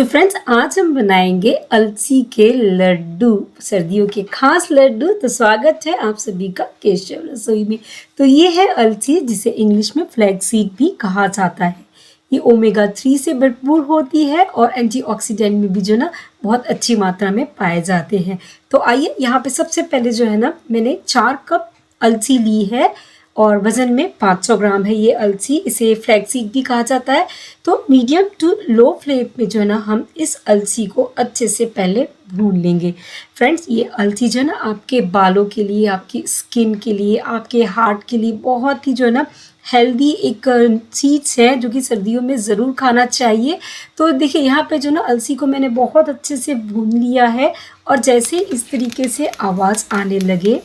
तो फ्रेंड्स आज हम बनाएंगे अलसी के लड्डू, सर्दियों के खास लड्डू। तो स्वागत है आप सभी का केशव रसोई में। तो ये है अलसी, जिसे इंग्लिश में फ्लैक्स सीड भी कहा जाता है। ये ओमेगा 3 से भरपूर होती है और एंटीऑक्सीडेंट में भी जो ना बहुत अच्छी मात्रा में पाए जाते हैं। तो आइए यहाँ पे सबसे पहले जो है ना मैंने 4 कप अलसी ली है और वज़न में 500 ग्राम है ये अलसी। इसे फ्लैक्स सीड भी कहा जाता है। तो मीडियम टू लो फ्लेम पे जो है ना हम इस अलसी को अच्छे से पहले भून लेंगे। फ्रेंड्स ये अलसी जो है ना आपके बालों के लिए, आपकी स्किन के लिए, आपके हार्ट के लिए बहुत ही जो है ना हेल्दी एक चीज़ है जो कि सर्दियों में ज़रूर खाना चाहिए। तो देखिए यहाँ पे जो ना अलसी को मैंने बहुत अच्छे से भून लिया है और जैसे इस तरीके से आवाज़ आने लगे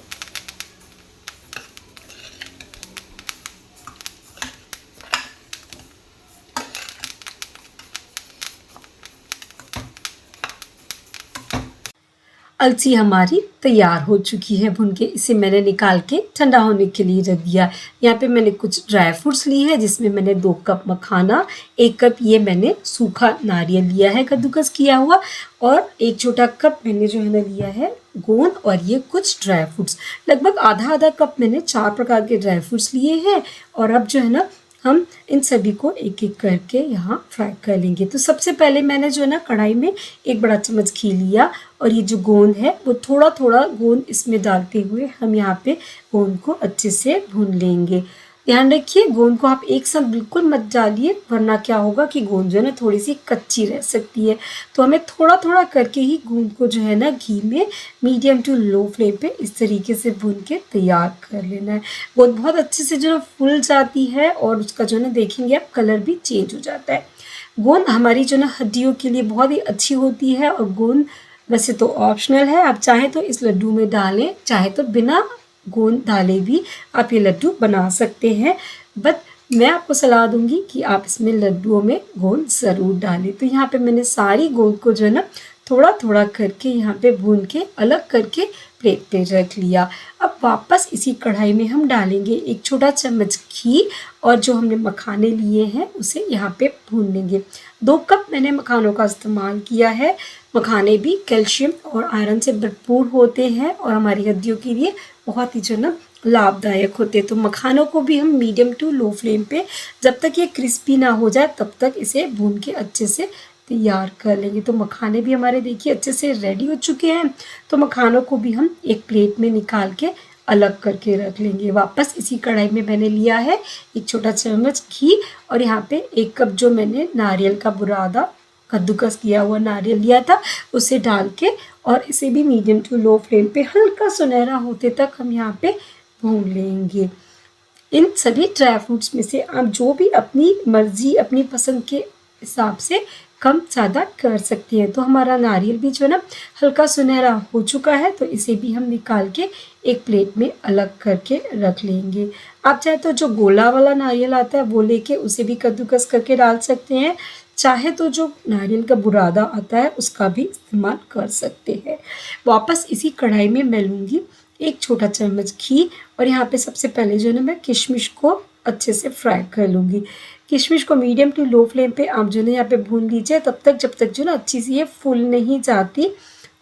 अलसी हमारी तैयार हो चुकी है भून के। इसे मैंने निकाल के ठंडा होने के लिए रख दिया। यहाँ पे मैंने कुछ ड्राई फ्रूट्स लिए हैं, जिसमें मैंने 2 कप मखाना, 1 कप ये मैंने सूखा नारियल लिया है कद्दूकस किया हुआ, और 1 छोटा कप मैंने जो है ना लिया है गोंद, और ये कुछ ड्राई फ्रूट्स। लगभग आधा आधा कप मैंने 4 प्रकार के ड्राई फ्रूट्स लिए हैं। और अब जो है ना हम इन सभी को एक एक करके यहाँ फ्राई कर लेंगे। तो सबसे पहले मैंने जो है ना कढ़ाई में 1 बड़ा चम्मच घी लिया और ये जो गोंद है वो थोड़ा थोड़ा गोंद इसमें डालते हुए हम यहाँ पे गोंद को अच्छे से भून लेंगे। ध्यान रखिए गोंद को आप एक साथ बिल्कुल मत डालिए, वरना क्या होगा कि गोंद जो है ना थोड़ी सी कच्ची रह सकती है। तो हमें थोड़ा थोड़ा करके ही गोंद को जो है ना घी में मीडियम टू लो फ्लेम पे इस तरीके से भून के तैयार कर लेना है। गोंद बहुत अच्छे से जो है फूल जाती है और उसका जो है ना देखेंगे आप कलर भी चेंज हो जाता है। गोंद हमारी जो ना हड्डियों के लिए बहुत ही अच्छी होती है और गोंद वैसे तो ऑप्शनल है, आप चाहे तो इस लड्डू में डालें, चाहे तो बिना गोंद डाले भी आप ये लड्डू बना सकते हैं। बट मैं आपको सलाह दूंगी कि आप इसमें लड्डुओं में गोंद ज़रूर डालें। तो यहाँ पे मैंने सारी गोंद को जो है ना थोड़ा थोड़ा करके यहाँ पे भून के अलग करके प्लेट पे रख लिया। अब वापस इसी कढ़ाई में हम डालेंगे 1 छोटा चम्मच घी और जो हमने मखाने लिए हैं उसे यहाँ पे भून लेंगे। 2 कप मैंने मखानों का इस्तेमाल किया है। मखाने भी कैल्शियम और आयरन से भरपूर होते हैं और हमारी हड्डियों के लिए बहुत ही जो ना लाभदायक होते हैं। तो मखानों को भी हम मीडियम टू लो फ्लेम पे जब तक ये क्रिस्पी ना हो जाए तब तक इसे भून के अच्छे से तैयार कर लेंगे। तो मखाने भी हमारे देखिए अच्छे से रेडी हो चुके हैं। तो मखानों को भी हम एक प्लेट में निकाल के अलग करके रख लेंगे। वापस इसी कढ़ाई में मैंने लिया है 1 छोटा चम्मच घी और यहाँ पे 1 कप जो मैंने नारियल का बुरादा कद्दूकस किया हुआ नारियल लिया था उसे डाल के और इसे भी मीडियम टू लो फ्लेम पे हल्का सुनहरा होते तक हम यहाँ पे भून लेंगे। इन सभी ड्राई फ्रूट्स में से आप जो भी अपनी मर्जी अपनी पसंद के हिसाब से कम ज़्यादा कर सकती हैं। तो हमारा नारियल भी जो है ना हल्का सुनहरा हो चुका है, तो इसे भी हम निकाल के एक प्लेट में अलग करके रख लेंगे। आप चाहे तो जो गोला वाला नारियल आता है वो लेके उसे भी कद्दूकस करके डाल सकते हैं, चाहे तो जो नारियल का बुरादा आता है उसका भी इस्तेमाल कर सकते हैं। वापस इसी कढ़ाई में मैं लूँगी 1 छोटा चम्मच घी और यहाँ पे सबसे पहले जो है ना मैं किशमिश को अच्छे से फ्राई कर लूँगी। किशमिश को मीडियम टू लो फ्लेम पे आप जो है यहाँ पे भून लीजिए तब तक जब तक जो ना अच्छी सी ये फूल नहीं जाती।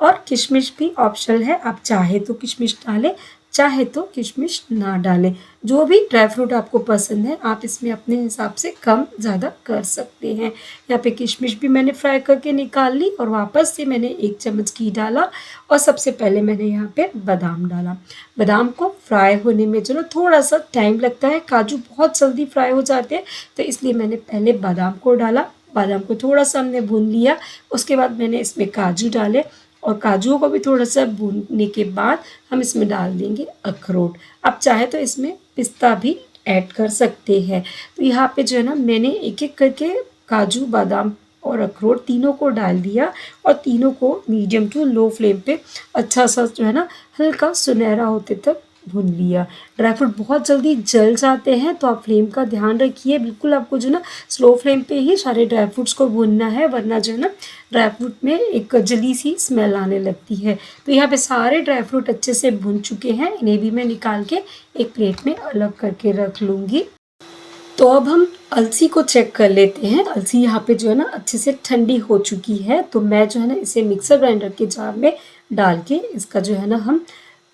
और किशमिश भी ऑप्शनल है, आप चाहे तो किशमिश डालें, चाहे तो किशमिश ना डालें। जो भी ड्राई फ्रूट आपको पसंद है आप इसमें अपने हिसाब से कम ज़्यादा कर सकते हैं। यहाँ पे किशमिश भी मैंने फ्राई करके निकाल ली और वापस से मैंने 1 चम्मच घी डाला और सबसे पहले मैंने यहाँ पे बादाम डाला। बादाम को फ्राई होने में जो ना थोड़ा सा टाइम लगता है, काजू बहुत जल्दी फ्राई हो जाते हैं, तो इसलिए मैंने पहले बादाम को डाला। बादाम को थोड़ा सा हमने भून लिया, उसके बाद मैंने इसमें काजू डाले और काजुओं को भी थोड़ा सा भूनने के बाद हम इसमें डाल देंगे अखरोट। आप चाहे तो इसमें पिस्ता भी ऐड कर सकते हैं। तो यहाँ पे जो है ना मैंने एक एक करके काजू, बादाम और अखरोट तीनों को डाल दिया और तीनों को मीडियम टू लो फ्लेम पे अच्छा सा जो है ना हल्का सुनहरा होते तक भून लिया। ड्राई फ्रूट बहुत जल्दी जल जाते हैं, तो आप फ्लेम का ध्यान रखिए। बिल्कुल आपको जो ना स्लो फ्लेम पे ही सारे ड्राई फ्रूट्स को भूनना है, वरना जो है ना ड्राई फ्रूट में एक जली सी स्मेल आने लगती है। तो यहाँ पे सारे ड्राई फ्रूट अच्छे से भून चुके हैं, इन्हें भी मैं निकाल के एक प्लेट में अलग करके रख लूँगी। तो अब हम अलसी को चेक कर लेते हैं। अलसी यहाँ पे जो है ना अच्छे से ठंडी हो चुकी है, तो मैं जो है ना इसे मिक्सर ग्राइंडर के जार में डाल के इसका जो है ना हम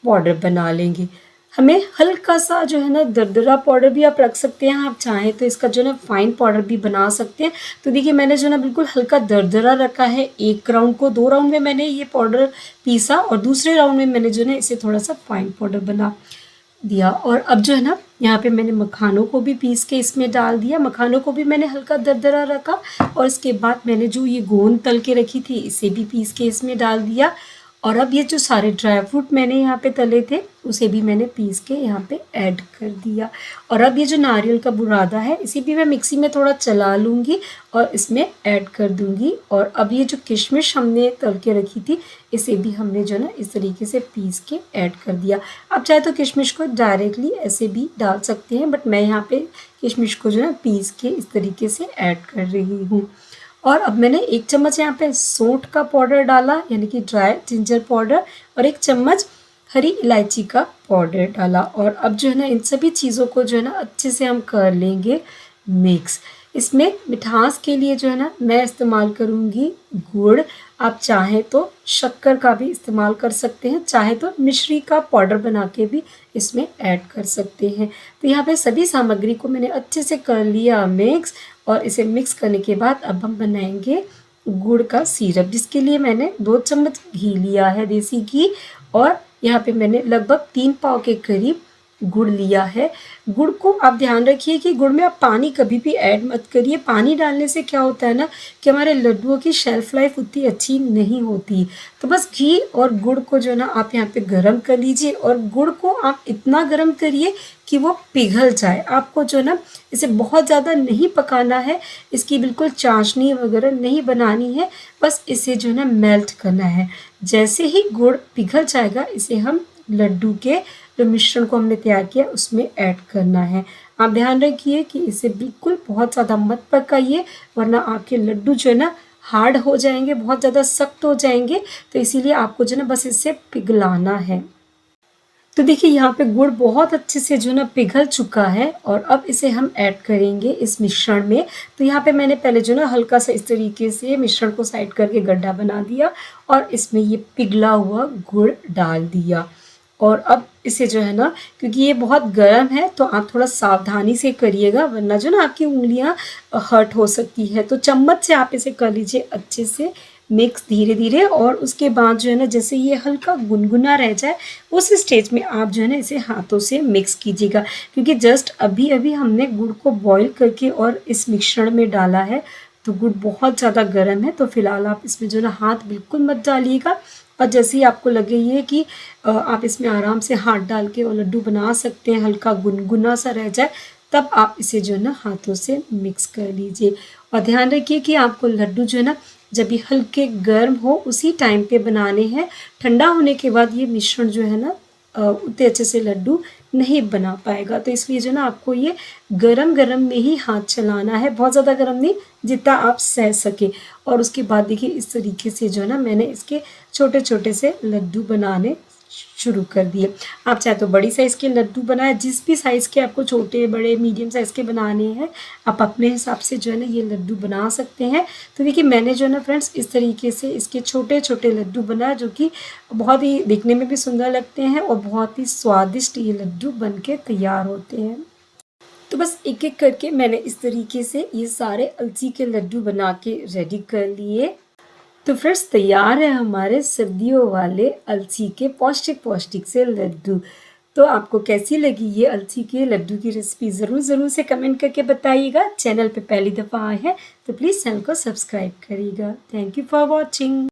पाउडर बना लेंगे। हमें हल्का सा जो है ना दरदरा पाउडर भी आप रख सकते हैं, आप चाहें तो इसका जो है ना फाइन पाउडर भी बना सकते हैं। तो देखिए मैंने जो है ना बिल्कुल हल्का दरदरा रखा है। एक राउंड को 2 राउंड में मैंने ये पाउडर पीसा और दूसरे राउंड में मैंने जो है ना इसे थोड़ा सा फाइन पाउडर बना दिया। और अब जो है ना यहाँ पे मैंने मखानों को भी पीस के इसमें डाल दिया। मखानों को भी मैंने हल्का दरदरा रखा और इसके बाद मैंने जो ये गोंद तल के रखी थी इसे भी पीस के इसमें डाल दिया। और अब ये जो सारे ड्राई फ्रूट मैंने यहाँ पे तले थे उसे भी मैंने पीस के यहाँ पे ऐड कर दिया। और अब ये जो नारियल का बुरादा है इसे भी मैं मिक्सी में थोड़ा चला लूँगी और इसमें ऐड कर दूँगी। और अब ये जो किशमिश हमने तल के रखी थी इसे भी हमने जो है ना इस तरीके से पीस के ऐड कर दिया। आप चाहे तो किशमिश को डायरेक्टली ऐसे भी डाल सकते हैं, बट मैं यहाँ पे किशमिश को जो है पीस के इस तरीके से ऐड कर रही हूँ। और अब मैंने 1 चम्मच यहाँ पे सौंठ का पाउडर डाला, यानी कि ड्राई जिंजर पाउडर, और 1 चम्मच हरी इलायची का पाउडर डाला। और अब जो है ना इन सभी चीज़ों को जो है ना अच्छे से हम कर लेंगे मिक्स। इसमें मिठास के लिए जो है ना मैं इस्तेमाल करूँगी गुड़। आप चाहें तो शक्कर का भी इस्तेमाल कर सकते हैं, चाहे तो मिश्री का पाउडर बना के भी इसमें ऐड कर सकते हैं। तो यहाँ पे सभी सामग्री को मैंने अच्छे से कर लिया मिक्स। और इसे मिक्स करने के बाद अब हम बनाएंगे गुड़ का सिरप, जिसके लिए मैंने 2 चम्मच घी लिया है, देसी घी। और यहाँ पे मैंने लगभग 3 पाव के करीब गुड़ लिया है। गुड़ को आप ध्यान रखिए कि गुड़ में आप पानी कभी भी ऐड मत करिए। पानी डालने से क्या होता है ना कि हमारे लड्डुओं की शेल्फ लाइफ उतनी अच्छी नहीं होती। तो बस घी और गुड़ को जो है ना आप यहाँ पे गरम कर लीजिए और गुड़ को आप इतना गरम करिए कि वो पिघल जाए। आपको जो है ना इसे बहुत ज़्यादा नहीं पकाना है, इसकी बिल्कुल चाशनी वगैरह नहीं बनानी है, बस इसे जो है ना मेल्ट करना है। जैसे ही गुड़ पिघल जाएगा इसे हम लड्डू के जो मिश्रण को हमने तैयार किया उसमें ऐड करना है। आप ध्यान रखिए कि इसे बिल्कुल बहुत ज़्यादा मत पकाइए, वरना आपके लड्डू जो है ना हार्ड हो जाएंगे, बहुत ज़्यादा सख्त हो जाएंगे। तो इसीलिए आपको जो है ना बस इसे पिघलाना है। तो देखिए यहाँ पे गुड़ बहुत अच्छे से जो ना पिघल चुका है और अब इसे हम ऐड करेंगे इस मिश्रण में। तो यहाँ पे मैंने पहले जो ना हल्का सा इस तरीके से मिश्रण को साइड करके गड्ढा बना दिया और इसमें ये पिघला हुआ गुड़ डाल दिया। और अब इसे जो है ना, क्योंकि ये बहुत गर्म है तो आप थोड़ा सावधानी से करिएगा, वरना जो ना आपकी उंगलियां हर्ट हो सकती है। तो चम्मच से आप इसे कर लीजिए अच्छे से मिक्स धीरे धीरे। और उसके बाद जो है ना जैसे ये हल्का गुनगुना रह जाए उस स्टेज में आप जो है ना इसे हाथों से मिक्स कीजिएगा, क्योंकि जस्ट अभी अभी हमने गुड़ को बॉईल करके और इस मिश्रण में डाला है, तो गुड़ बहुत ज़्यादा गर्म है। तो फिलहाल आप इसमें जो है ना हाथ बिल्कुल मत डालिएगा। और जैसे ही आपको लगे ये कि आप इसमें आराम से हाथ डाल के और लड्डू बना सकते हैं, हल्का गुनगुना सा रह जाए, तब आप इसे जो है ना हाथों से मिक्स कर लीजिए। और ध्यान रखिए कि आपको लड्डू जो है ना जब भी हल्के गर्म हो उसी टाइम पे बनाने हैं। ठंडा होने के बाद ये मिश्रण जो है ना उतने अच्छे से लड्डू नहीं बना पाएगा। तो इसलिए जो ना आपको ये गरम गरम में ही हाथ चलाना है, बहुत ज़्यादा गरम नहीं, जितना आप सह सके। और उसके बाद देखिए इस तरीके से जो है ना मैंने इसके छोटे छोटे से लड्डू बनाने शुरू कर दिए। आप चाहे तो बड़ी साइज़ के लड्डू बनाएं, जिस भी साइज़ के आपको छोटे बड़े मीडियम साइज़ के बनाने हैं आप अपने हिसाब से जो है ना ये लड्डू बना सकते हैं। तो देखिए मैंने जो है ना फ्रेंड्स इस तरीके से इसके छोटे छोटे लड्डू बनाए, जो कि बहुत ही दिखने में भी सुंदर लगते हैं और बहुत ही स्वादिष्ट ये लड्डू बन के तैयार होते हैं। तो बस एक एक करके मैंने इस तरीके से ये सारे अलसी के लड्डू बना के रेडी कर लिए। तो फ्रेंड्स तैयार है हमारे सर्दियों वाले अलसी के पौष्टिक पौष्टिक से लड्डू। तो आपको कैसी लगी ये अलसी के लड्डू की रेसिपी ज़रूर से कमेंट करके बताइएगा। चैनल पे पहली दफ़ा आए हैं तो प्लीज़ चैनल को सब्सक्राइब करिएगा। Thank you for watching.